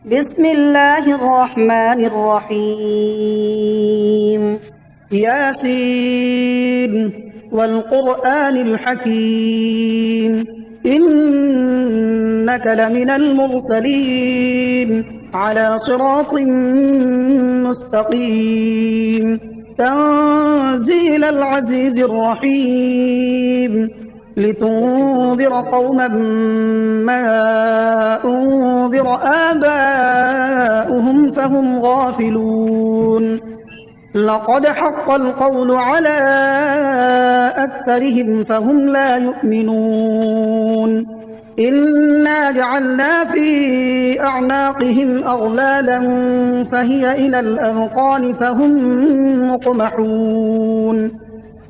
بسم الله الرحمن الرحيم. ياسين والقرآن الحكيم إنك لمن المرسلين على صراط مستقيم تنزيل العزيز الرحيم لتنذر قوما ما أنذر آباؤهم فهم غافلون لقد حق القول على أكثرهم فهم لا يؤمنون إنا جعلنا في أعناقهم أغلالا فهي إلى الأذقان فهم مقمحون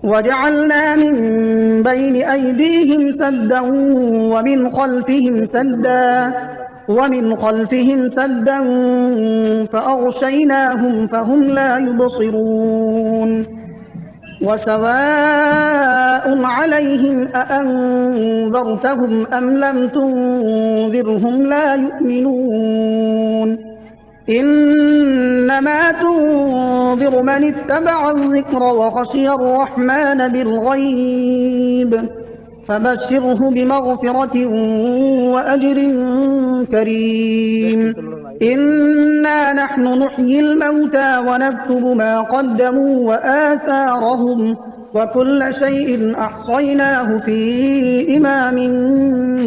وجعلنا من بين أيديهم سدا ومن خلفهم سدا فأغشيناهم فهم لا يبصرون وسواء عليهم أأنذرتهم أم لم تنذرهم لا يؤمنون إنما تنذر من اتبع الذكر وخشي الرحمن بالغيب فبشره بمغفرة وأجر كريم إنا نحن نحيي الموتى ونكتب ما قدموا وآثارهم وكل شيء أحصيناه في إمام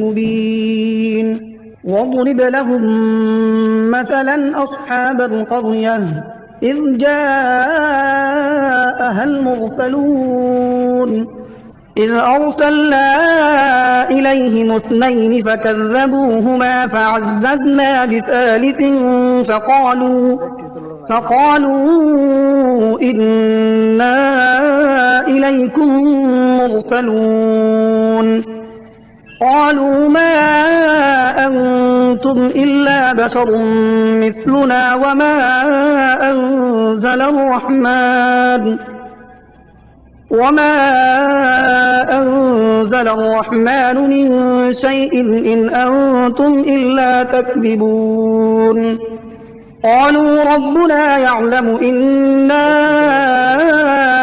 مبين واضرب لهم مثلا أصحاب القرية إذ جاءها المرسلون إذ أرسلنا إليهم اثنين فكذبوهما فعززنا بثالث فقالوا إنا إليكم مرسلون قالوا ما أنتم إلا بشر مثلنا وما أنزل الرحمن من شيء إن أنتم إلا تكذبون قالوا ربنا يعلم إنا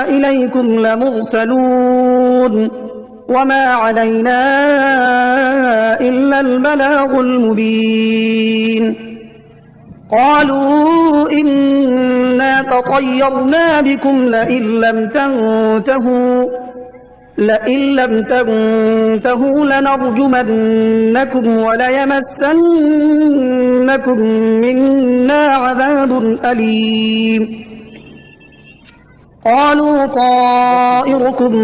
إليكم لمرسلون وما علينا إلا البلاغ المبين قالوا إنا تطيرنا بكم لئن لم تنتهوا لنرجمنكم وليمسنكم منا عذاب أليم قالوا طائركم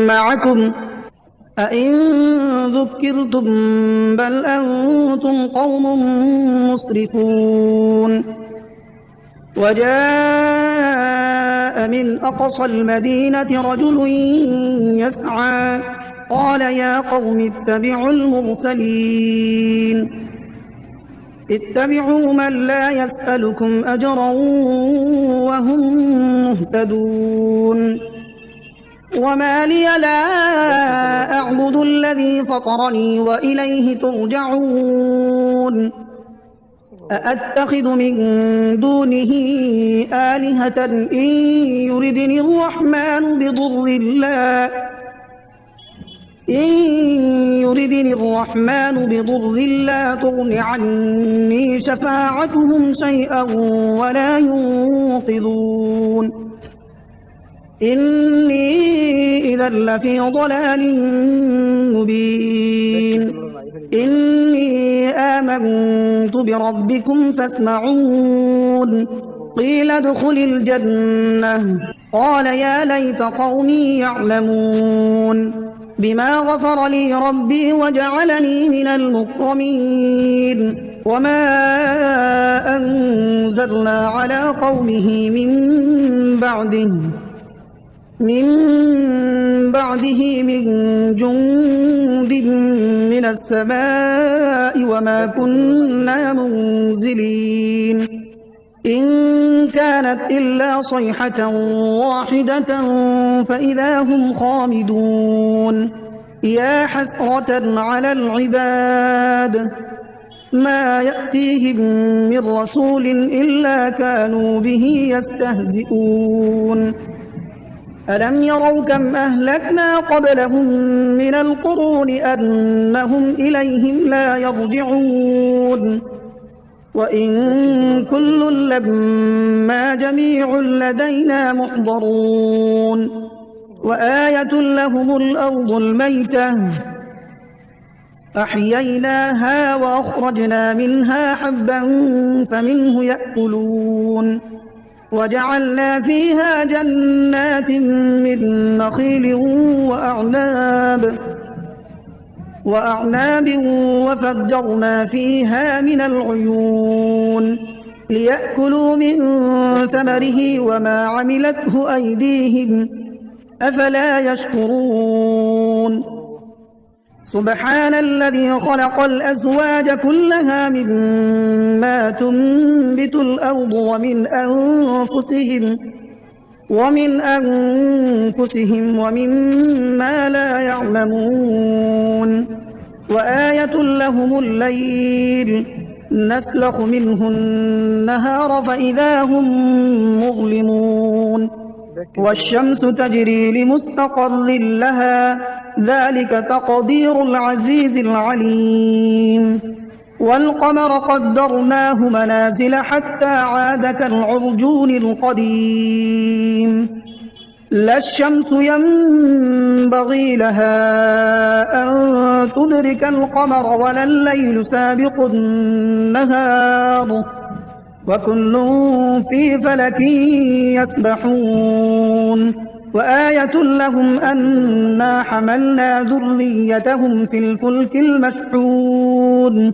معكم أئن ذكرتم بل أنتم قوم مسرفون وجاء من أقصى المدينة رجل يسعى قال يا قوم اتبعوا المرسلين اتبعوا من لا يسألكم أجرا وهم مهتدون وما لي لا أعبد الذي فطرني وإليه ترجعون أأتخذ من دونه آلهة إن يردني الرحمن بضر لا تغن عني شفاعتهم شيئا ولا ينقذون إني إذا لفي ضلال مبين إني آمنت بربكم فاسمعون قيل ادخل الجنة قال يا ليت قومي يعلمون بما غفر لي ربي وجعلني من المكرمين وما أنزلنا على قومه من بعده من جند من السماء وما كنا منزلين إن كانت إلا صيحة واحدة فإذا هم خامدون يا حسرة على العباد ما يأتيهم من رسول إلا كانوا به يستهزئون ألم يروا كم أهلكنا قبلهم من القرون أنهم إليهم لا يرجعون وإن كل لما جميع لدينا محضرون وآية لهم الأرض الميتة أحييناها وأخرجنا منها حبا فمنه يأكلون وجعلنا فيها جنات من نخيل وأعناب وفجرنا فيها من العيون ليأكلوا من ثمره وما عملته أيديهم أفلا يشكرون سبحان الذي خلق الأزواج كلها مما تنبت الأرض ومن أنفسهم ومما لا يعلمون وآية لهم الليل نسلخ منه النهار فإذا هم مظلمون والشمس تجري لمستقر لها ذلك تقدير العزيز العليم والقمر قدرناه منازل حتى عاد كالعرجون القديم لا الشمس ينبغي لها أن تدرك القمر ولا الليل سابق النهار وكل في فلك يسبحون وآية لهم أنا حملنا ذريتهم في الفلك المشحون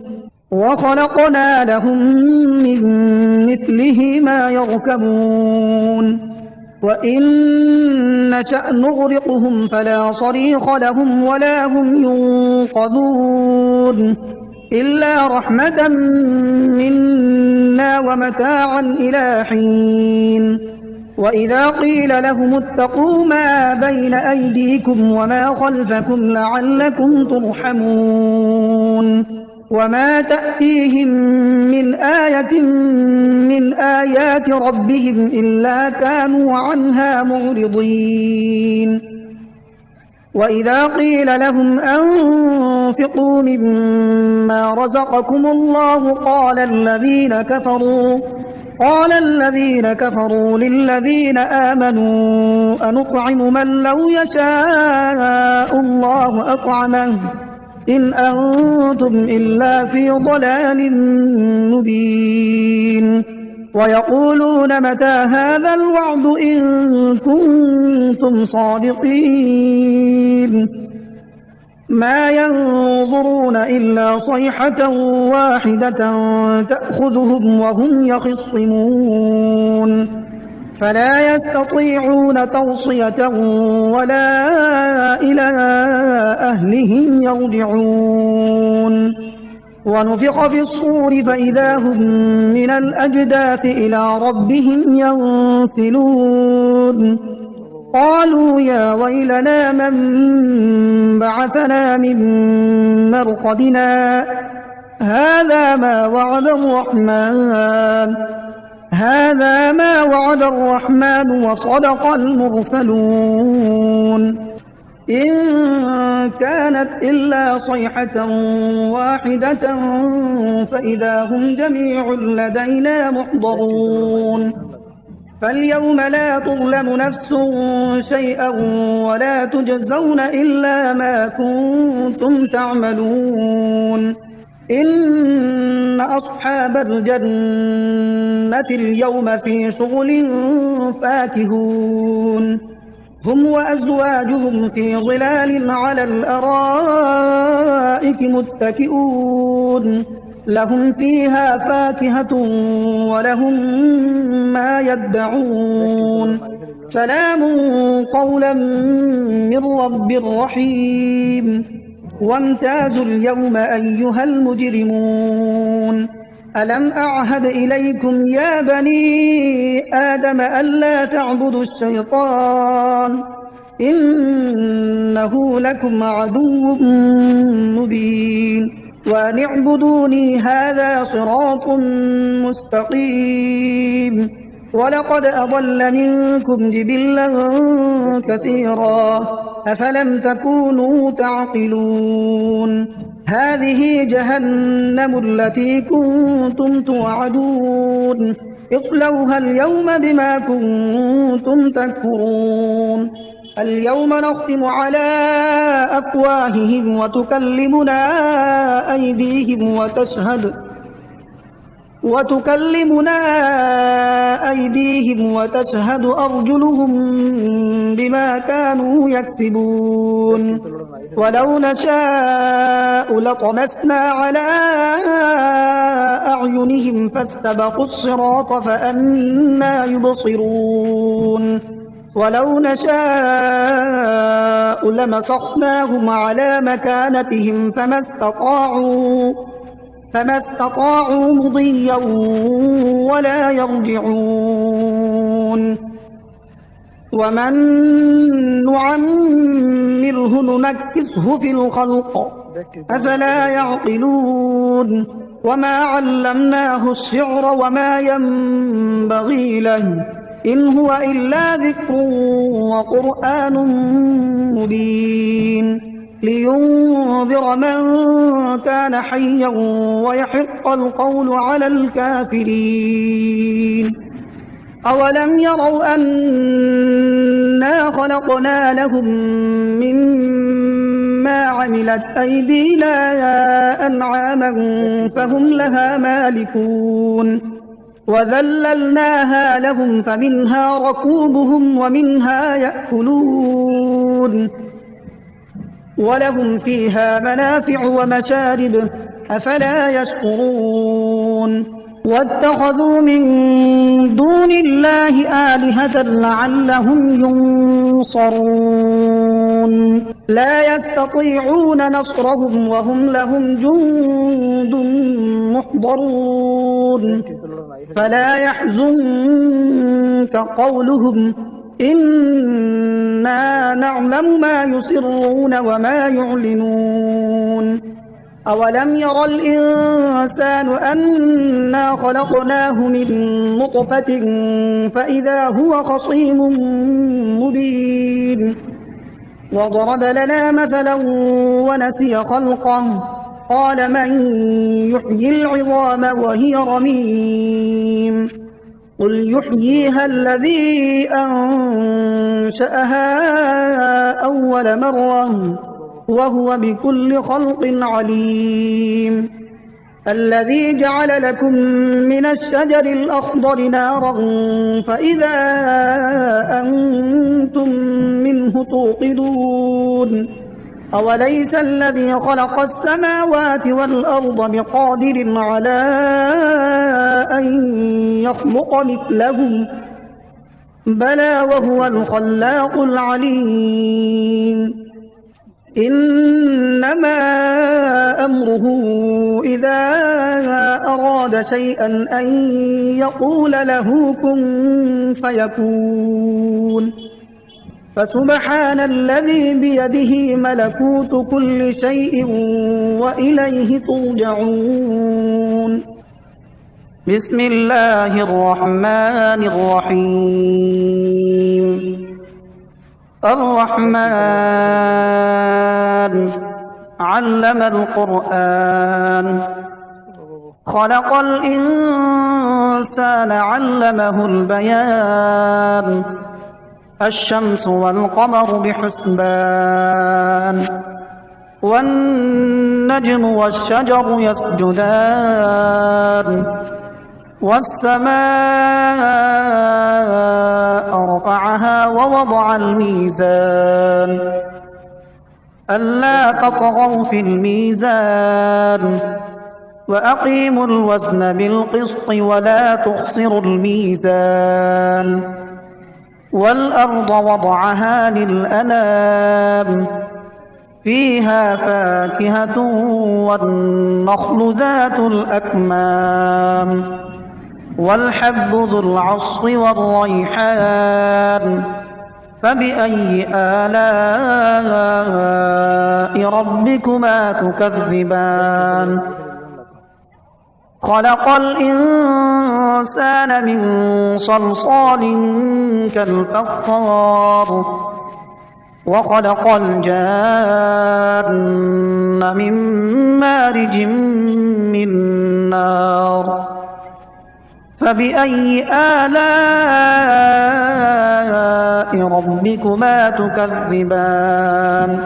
وخلقنا لهم من مثله ما يركبون وإن نشأ نغرقهم فلا صريخ لهم ولا هم ينقذون إلا رحمة منا ومتاعا إلى حين وإذا قيل لهم اتقوا ما بين أيديكم وما خلفكم لعلكم ترحمون وما تأتيهم من آية من آيات ربهم إلا كانوا عنها معرضين وإذا قيل لهم أنفقوا مما رزقكم الله قال الذين كفروا للذين آمنوا أنطعم من لو يشاء الله أطعمه إن أنتم إلا في ضلال مبين ويقولون متى هذا الوعد إن كنتم صادقين ما ينظرون إلا صيحة واحدة تأخذهم وهم يخصمون فلا يستطيعون توصية ولا إلى أهلهم يرجعون ونفخ في الصور فإذا هم من الأجداث إلى ربهم ينسلون قالوا يا ويلنا من بعثنا من مرقدنا هذا ما وعد الرحمن وصدق المرسلون إن كانت إلا صيحة واحدة فإذا هم جميع لدينا محضرون فاليوم لا تظلم نفس شيئا ولا تجزون إلا ما كنتم تعملون إن أصحاب الجنة اليوم في شغل فاكهون هم وأزواجهم في ظلال على الأرائك متكئون لهم فيها فاكهة ولهم ما يدعون سلام قولا من رب رحيم وامتازوا اليوم أيها المجرمون ألم أعهد إليكم يا بني آدم ألا تعبدوا الشيطان إنه لكم عدو مبين وأن اعبدوني هذا صراط مستقيم. ولقد أضل منكم جبلا كثيرا أفلم تكونوا تعقلون. هذه جهنم التي كنتم توعدون اصلوها اليوم بما كنتم تكفرون. اليوم نختم على أفواههم وتكلمنا أيديهم وتشهد أرجلهم بما كانوا يكسبون. ولو نشاء لطمسنا على أعينهم فاستبقوا الصراط فأنى يبصرون. ولو نشاء لمسخناهم على مكانتهم فما استطاعوا مضيا ولا يرجعون. ومن نعمره ننكسه في الخلق أفلا يعقلون. وما علمناه الشعر وما ينبغي له إن هو إلا ذكر وقرآن مبين لينذر من كان حيا ويحق القول على الكافرين. أولم يروا أنا خلقنا لهم مما عملت أيدينا أنعاما فهم لها مالكون وذللناها لهم فمنها ركوبهم ومنها يأكلون ولهم فيها منافع ومشارب أفلا يشكرون. واتخذوا من دون الله آلهة لعلهم ينصرون لا يستطيعون نصرهم وهم لهم جند محضرون. فلا يحزنك قولهم إنا نعلم ما يسرون وما يعلنون. أولم ير الإنسان أنا خلقناه من نطفة فإذا هو خصيم مبين. وضرب لنا مثلا ونسي خلقه قال من يحيي العظام وهي رميم قل يحييها الذي أنشأها أول مرة وهو بكل خلق عليم. الذي جعل لكم من الشجر الأخضر نارا فإذا أنتم منه توقدون. أوليس الذي خلق السماوات والأرض بقادر على أن يخلق مثلهم بلى وهو الخلاق العليم. إنما أمره إذا أراد شيئا أن يقول له كن فيكون. فسبحان الذي بيده ملكوت كل شيء وإليه ترجعون. بسم الله الرحمن الرحيم. الرحمن علم القرآن خلق الإنسان علمه البيان. الشمس والقمر بحسبان والنجم والشجر يسجدان والسماء رفعها ووضع الميزان ألا تطغوا في الميزان وأقيموا الوزن بالقسط ولا تخسروا الميزان. والأرض وضعها للأنام فيها فاكهة والنخل ذات الأكمام والحب ذو العصف والريحان فبأي آلاء ربكما تكذبان خلق الإنسان من صلصال كالفخار وخلق الجان من مارج من نار فبأي آلاء ربكما تكذبان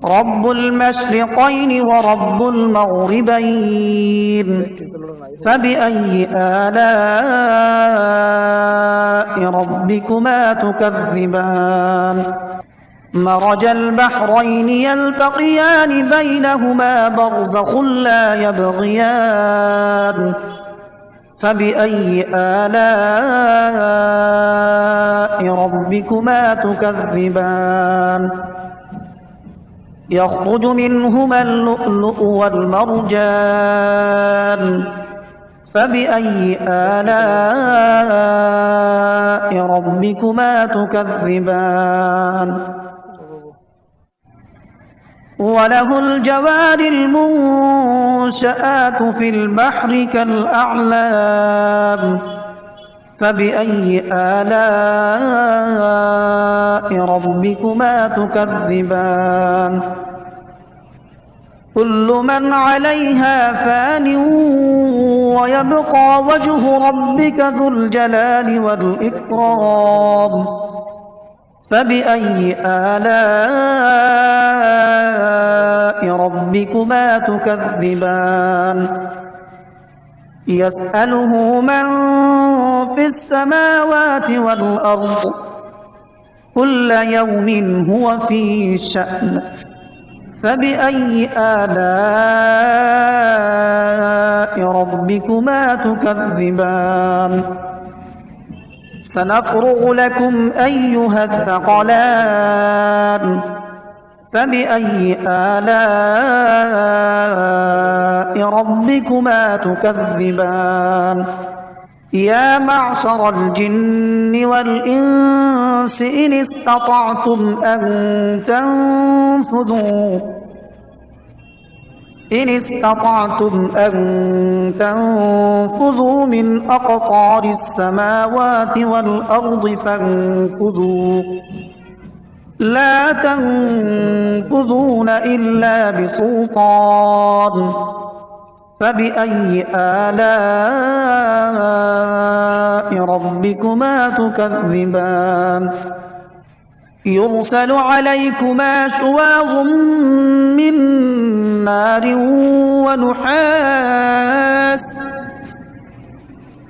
رب المشرقين ورب المغربين فبأي آلاء ربكما تكذبان مرج البحرين يلتقيان بينهما برزخ لا يبغيان فبأي آلاء ربكما تكذبان يخرج منهما اللؤلؤ والمرجان فبأي آلاء ربكما تكذبان وله الجوار المنشآت في البحر كالأعلام فبأي آلاء ربكما تكذبان كل من عليها فان ويبقى وجه ربك ذو الجلال والإكرام فبأي آلاء ربكما تكذبان يسأله من في السماوات والأرض كل يوم هو في شأن فبأي آلاء ربكما تكذبان سنفرغ لكم أيها الثقلان فبأي آلاء ربكما تكذبان يا معشر الجن والإنس إن استطعتم أن تنفذوا من أقطار السماوات والأرض فانفذوا لا تنفذون إلا بسلطان فبأي آلاء ربكما تكذبان يرسل عليكما شواظ من نار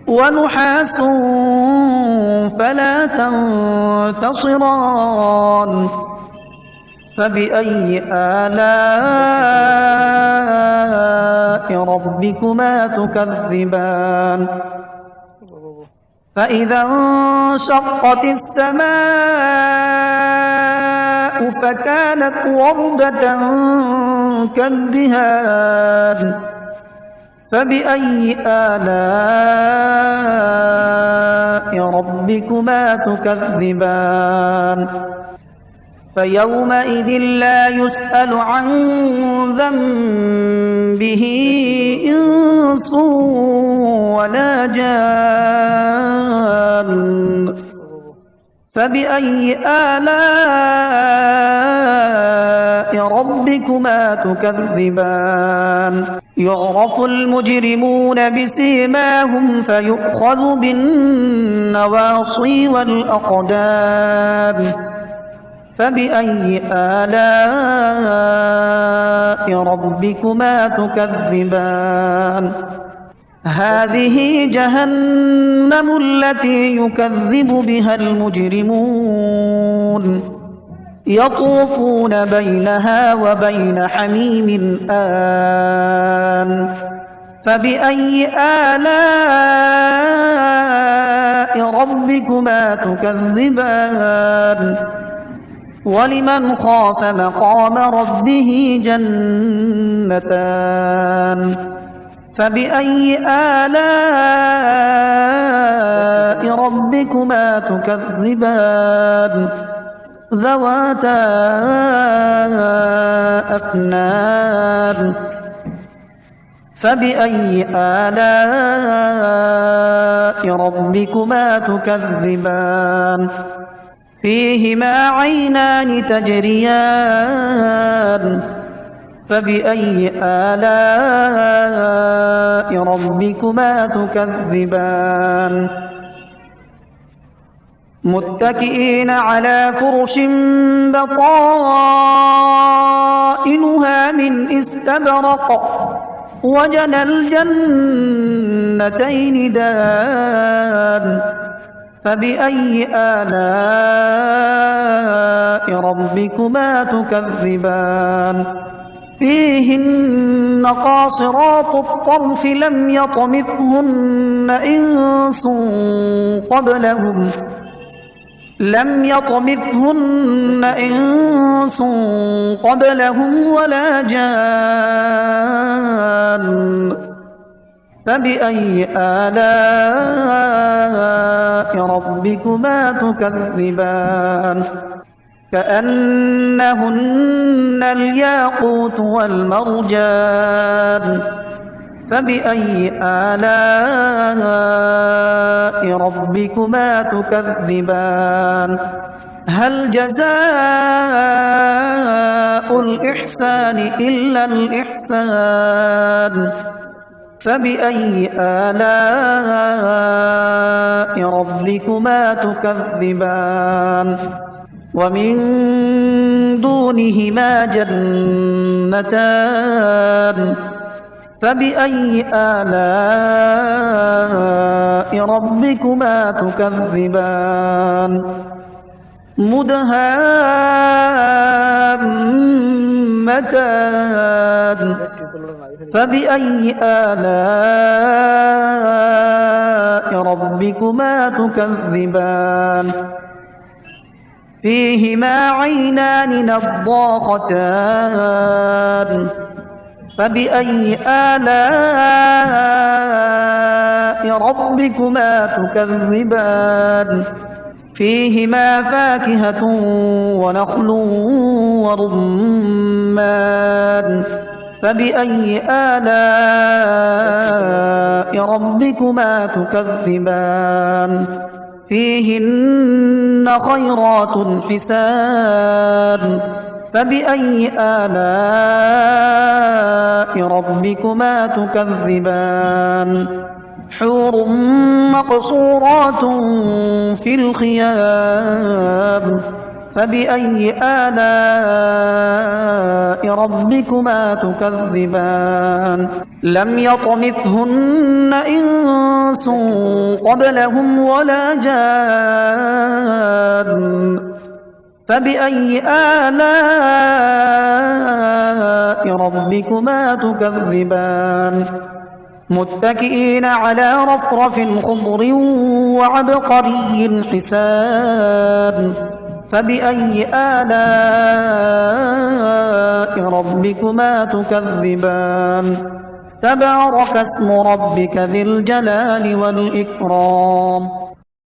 ونحاس فلا تنتصران فبأي آلاء ربكما تكذبان فإذا انشقت السماء فكانت وردة كالدهان فبأي آلاء ربكما تكذبان فيومئذ لا يسأل عن ذنبه إنس ولا جان فبأي آلاء ربكما تكذبان يعرف المجرمون بسيماهم فيؤخذ بالنواصي والأقدام فبأي آلاء ربكما تكذبان هذه جهنم التي يكذب بها المجرمون يطوفون بينها وبين حميم آن فبأي آلاء ربكما تكذبان ولمن خاف مقام ربه جنتان فبأي آلاء ربكما تكذبان ذواتا أفنان فبأي آلاء ربكما تكذبان فيهما عينان تجريان فبأي آلاء ربكما تكذبان متكئين على فرش بطائنها من استبرق وجنى الجنتين دان فبأي آلاء ربكما تكذبان فيهن قاصرات الطرف لم يطمثهن إنس قبلهم ولا جان فبأي آلاء ربكما تكذبان كأنهن الياقوت والمرجان فبأي آلاء ربكما تكذبان هل جزاء الإحسان إلا الإحسان فبأي آلاء ربكما تكذبان ومن دونهما جنتان فبأي آلاء ربكما تكذبان مدهامتان فبأي آلاء ربكما تكذبان فيهما عينان نضاختان فبأي آلاء ربكما تكذبان فيهما فاكهة ونخل ورمان فبأي آلاء ربكما تكذبان فيهن خيرات حسان فبأي آلاء ربكما تكذبان حور مقصورات في الخيام فبأي آلاء ربكما تكذبان لم يطمثهن إنس قبلهم ولا جان فبأي آلاء ربكما تكذبان متكئين على رفرف خضر وعبقري حسان فبأي آلاء ربكما تكذبان تبارك اسم ربك ذي الجلال والإكرام